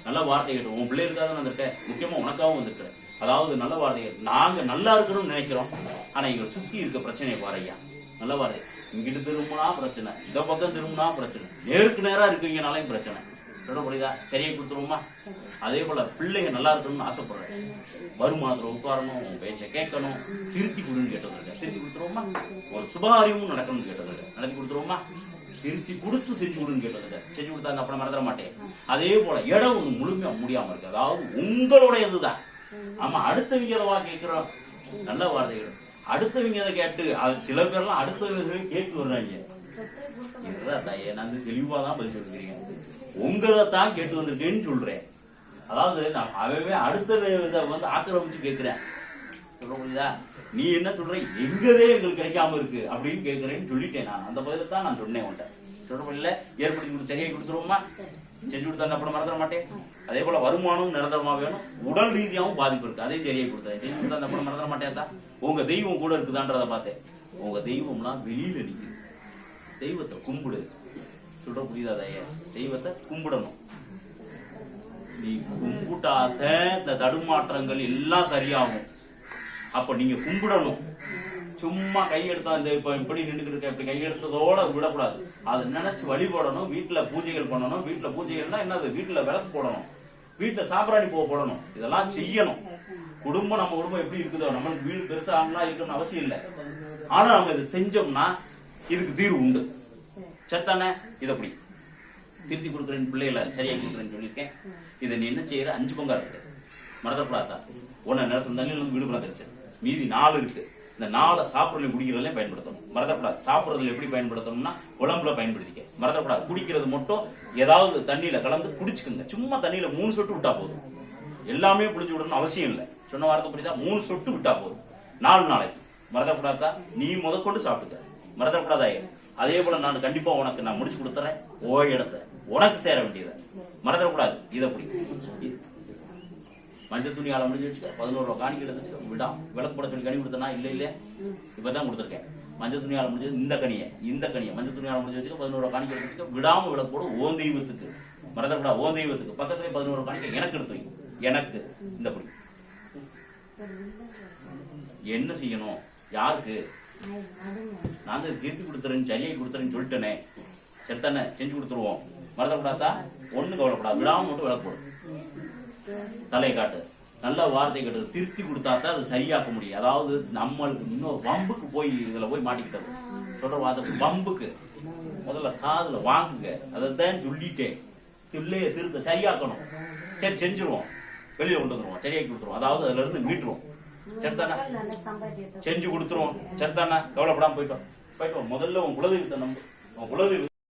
நல்ல வார்த்தைகள் உன் பிள்ளைகளுக்காக தான் வந்திருக்கேன், முக்கியமா உனக்காகவும் வந்திருக்கிறேன். அதாவது நல்ல வார்த்தைகள். நாங்க நல்லா இருக்கணும்னு நினைக்கிறோம், ஆனா இங்க சுத்தி இருக்க பிரச்சனையை பாருயா. நல்ல வார்த்தை. இங்கிட்டு திரும்பினா பிரச்சனை, இந்த பக்கம் திரும்பினா பிரச்சனை, நேருக்கு நேரா இருக்கீங்கனாலையும் பிரச்சனை. சொல்ல புரியுதா? சரியை கொடுத்துருவோமா? அதே போல பிள்ளைங்க நல்லா இருக்கணும்னு ஆசைப்படுறேன். வருமானத்துல உட்காரணும், பேச்சை கேட்கணும், திருத்தி கொடுன்னு கேட்டது. திருத்தி கொடுத்துருவோமா? ஒரு சுபகாரியமும் நடக்கணும்னு கேட்டது. நடத்தி கொடுத்துருவோமா? திருத்தி கொடுத்து செஞ்சு கொடுன்னு கேட்டது. செஞ்சு கொடுத்தா அந்த அப்படி மறந்துட மாட்டேன். அதே போல இடம் ஒண்ணு முழுமையா முடியாம இருக்கு, அதாவது உங்களுடையதுதான். ஆமா, அடுத்தவங்க கேட்கிறோம் நல்ல வார்த்தைகள். அடுத்தவங்க அதை கேட்டு அது சில பேர்லாம் அடுத்தவங்க கேட்டு வர்றாங்க. இதுதான் தாயே, நான் தெளிவா தான் பதில் சொல்லிக்கிறீங்க. உங்களை தான் கேட்டு வந்திருக்கேன்னு சொல்றேன். அதாவது நான் அவவே அடுத்த இதை வந்து ஆக்கிரமிச்சு கேட்கிறேன். சொல்ல முடியுதா? நீ என்ன சொல்ற, எங்கதே எங்களுக்கு கிடைக்காம இருக்கு அப்படின்னு கேட்கிறேன்னு சொல்லிட்டேன். நான் அந்த பதில தான் நான் சொன்னேன் உன்ட்ட. சொல்ல முடியல, ஏற்படுத்தி கொடுத்து சரியாக கொடுத்துருவோமா? செஞ்சு கொடுத்தா அப்புறம் மறந்துட மாட்டேன். அதே போல வருமானம் நிரந்தரமா வேணும், உடல் ரீதியாகவும் பாதிப்பு இருக்கு, அதே சரியாக கொடுத்தேன். செஞ்சு கொடுத்தா அப்புறம் மறந்துட மாட்டேன் தான். உங்க தெய்வம் கூட இருக்குதான்றத பார்த்தேன். உங்க தெய்வம்லாம் வெளியில நிக்குது. தெய்வத்தை கும்பிடு. சொல்ற புரியுதா தாயே? தெய்வத்தை கும்பிடணும். நீ கும்பிட்டாத இந்த தடுமாற்றங்கள் எல்லாம் சரியாகும். அப்ப நீங்க கும்பிடணும். சும்மா கையெடுத்தா இந்த இப்ப இப்படி நின்றுட்டு இருக்க இப்படி கையெடுத்ததோட விடக்கூடாது. அதை நினைச்சு வழிபடணும். வீட்டுல பூஜைகள் பண்ணணும். வீட்டுல பூஜைகள்னா என்னது? வீட்டுல விளக்கு போடணும், வீட்டுல சாம்பிராணி போடணும். இதெல்லாம் செய்யணும். குடும்பம் நம்ம குடும்பம் எப்படி இருக்குதோ, நம்மளுக்கு வீடு பெருசா இருக்கணும்னு அவசியம் இல்லை. ஆனா நம்ம இதை செஞ்சோம்னா இதுக்கு தீர்வு உண்டு. சத்தானே? இதை அப்படி திருத்தி கொடுக்குறேன், பிள்ளைகளை சரியா கொடுக்குறேன்னு சொல்லியிருக்கேன். இதை நீ என்ன செய்யற? 5 பங்கா இருக்கு. மறந்துடாதா? ஒன்னு நேரம் தண்ணியில இருந்து வீடு தெரிச்சு, மீதி 4 இருக்கு. இந்த 4 சாப்பிட்றதுல குடிக்கிறதுல பயன்படுத்தணும். மறந்துடாது. சாப்பிட்றதுல எப்படி பயன்படுத்தணும்னா உடம்புல பயன்படுத்திக்க. மறந்துடாது. குடிக்கிறது மட்டும் ஏதாவது தண்ணியில கலந்து குடிச்சுக்குங்க. சும்மா தண்ணியில 3 சொட்டு விட்டா போதும். எல்லாமே புளிஞ்சு விடணும்னு அவசியம் இல்லை. சொன்ன வார்த்தை புரியுதா? 3 சொட்டு விட்டா போதும். 4 நாளைக்கு. மறந்துடாதா? நீ முதற்கொண்டு சாப்பிட்டுக்க. மறந்துடாதாயே? அதே போல நான் கண்டிப்பா உனக்கு நான் முடிச்சு கொடுத்துறேன். இடத்த உனக்கு சேர வேண்டியதை மறந்துடக்கூடாது. இதை அப்படி மஞ்சள் துணி ஆளை முடிஞ்சு வச்சுக்க. 11 ரூபா காணிக்கை எடுத்துக்க. விடாம விளக்கு போட சொல்லி கனி கொடுத்தனா? இல்ல இல்லையா? இப்பதான் கொடுத்துருக்கேன். மஞ்சள் துணி ஆளை முடிஞ்சது இந்த கனியை மஞ்சள் துணி ஆளை முடிஞ்சு வச்சுக்க. 11 ரூபா காணிக்கை எடுத்துக்க. விடாம விளக்கு போட. ஓன் தெய்வத்துக்கு. மறந்துடக்கூடாது. ஓன் தெய்வத்துக்கு பக்கத்துலேயே 11 ரூபா காணிக்கை எனக்கு எடுத்து வைக்கும். எனக்கு இந்த படி என்ன செய்யணும்? யாருக்கு? நான் திருப்பி கொடுத்துறேன்னு சரியை கொடுத்துறேன்னு சொல்லிட்டேனே. செத்தானே? செஞ்சு கொடுத்துருவோம். மறந்துடாதா? ஒண்ணு கவலைப்படாது. விடாம மட்டும் விளக்கு போடு. தலையை காட்டு. நல்ல வார்த்தை கேட்டு திருத்தி கொடுத்தாதான் அது சரியாக்க முடியும். அதாவது நம்மளுக்கு இன்னொரு வம்புக்கு போய் இதுல போய் மாட்டிக்கிட்டது. சொல்ற வார்த்தை வம்புக்கு முதல்ல காதுல வாங்குங்க. அதைத்தான் சொல்லிட்டேன். பிள்ளைய திருத்த சரியாக்கணும். சரி செஞ்சிருவோம். வெளியே கொண்டு வந்துருவோம். சரியாக்கி கொடுத்துருவோம். அதாவது அதுல இருந்து மீட்டுருவோம். சரிதானே? செஞ்சு கொடுத்துருவோம். சரிதானே? கவலைப்படாம போயிட்டோம். முதல்ல உன் குலதெய்வத்தை நம்பு. உன் குலதெய்வம்